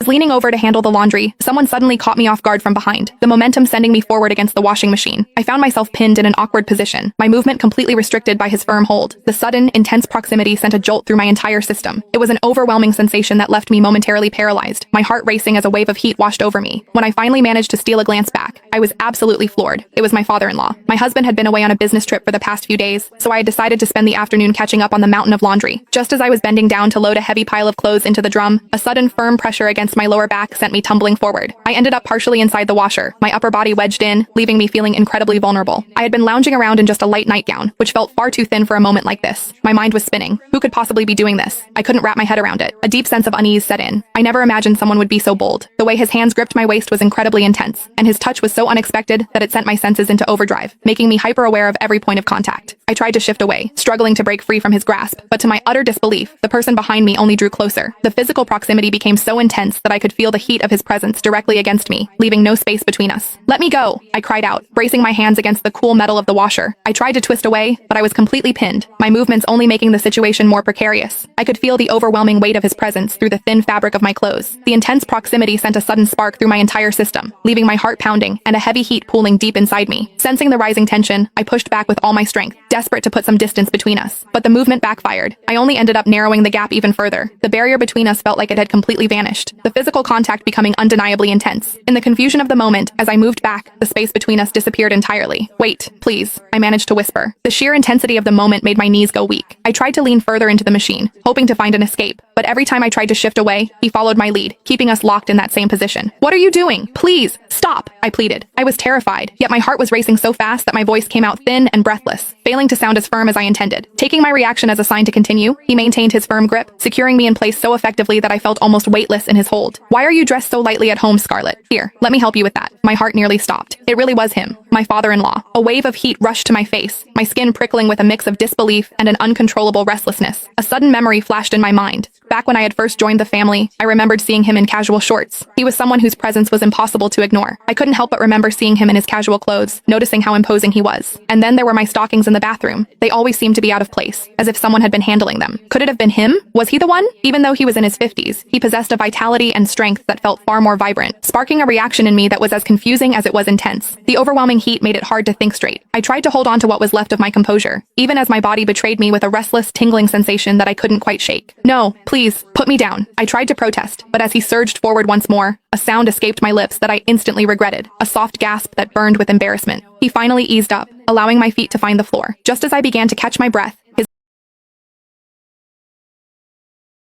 was leaning over to handle the laundry, someone suddenly caught me off guard from behind, the momentum sending me forward against the washing machine. I found myself pinned in an awkward position, my movement completely restricted by his firm hold. The sudden, intense proximity sent a jolt through my entire system. It was an overwhelming sensation that left me momentarily paralyzed, my heart racing as a wave of heat washed over me. When I finally managed to steal a glance back, I was absolutely floored. It was my father-in-law. My husband had been away on a business trip for the past few days, so I had decided to spend the afternoon catching up on the mountain of laundry. Just as I was bending down to load a heavy pile of clothes into the drum, a sudden firm pressure against my lower back sent me tumbling forward. I ended up partially inside the washer, my upper body wedged in, leaving me feeling incredibly vulnerable. I had been lounging around in just a light nightgown, which felt far too thin for a moment like this. My mind was spinning. Who could possibly be doing this? I couldn't wrap my head around it. A deep sense of unease set in. I never imagined someone would be so bold. The way his hands gripped my waist was incredibly intense, and his touch was so unexpected that it sent my senses into overdrive, making me hyper-aware of every point of contact. I tried to shift away, struggling to break free from his grasp, but to my utter disbelief, the person behind me only drew closer. The physical proximity became so intense that I could feel the heat of his presence directly against me, leaving no space between us. "Let me go!" I cried out, bracing my hands against the cool metal of the washer. I tried to twist away, but I was completely pinned, my movements only making the situation more precarious. I could feel the overwhelming weight of his presence through the thin fabric of my clothes. The intense proximity sent a sudden spark through my entire system, leaving my heart pounding and a heavy heat pooling deep inside me. Sensing the rising tension, I pushed back with all my strength, desperate to put some distance between us. But the movement backfired. I only ended up narrowing the gap even further. The barrier between us felt like it had completely vanished, the physical contact becoming undeniably intense. In the confusion of the moment, as I moved back, the space between us disappeared entirely. "Wait, please," I managed to whisper. The sheer intensity of the moment made my knees go weak. I tried to lean further into the machine, hoping to find an escape, but every time I tried to shift away, he followed my lead, keeping us locked in that same position. "What are you doing? Please, stop!" I pleaded. I was terrified, yet my heart was racing so fast that my voice came out thin and breathless, failing to sound as firm as I intended. Taking my reaction as a sign to continue, he maintained his firm grip, securing me in place so effectively that I felt almost weightless in his hold. "Why are you dressed so lightly at home, Scarlett? Here, let me help you with that." My heart nearly stopped. It really was him, my father-in-law. A wave of heat rushed to my face, my skin prickling with a mix of disbelief and an uncontrollable restlessness. A sudden memory flashed in my mind. Back when I had first joined the family, I remembered seeing him in casual shorts. He was someone whose presence was impossible to ignore. I couldn't help but remember seeing him in his casual clothes, noticing how imposing he was. And then there were my stockings in the bathroom. They always seemed to be out of place, as if someone had been handling them. Could it have been him? Was he the one? Even though he was in his 50s, he possessed a vitality and strength that felt far more vibrant, sparking a reaction in me that was as confusing as it was intense. The overwhelming heat made it hard to think straight. I tried to hold on to what was left of my composure, even as my body betrayed me with a restless, tingling sensation that I couldn't quite shake. "No, please, put me down." I tried to protest, but as he surged forward once more, a sound escaped my lips that I instantly regretted, a soft gasp that burned with embarrassment. He finally eased up, allowing my feet to find the floor. Just as I began to catch my breath,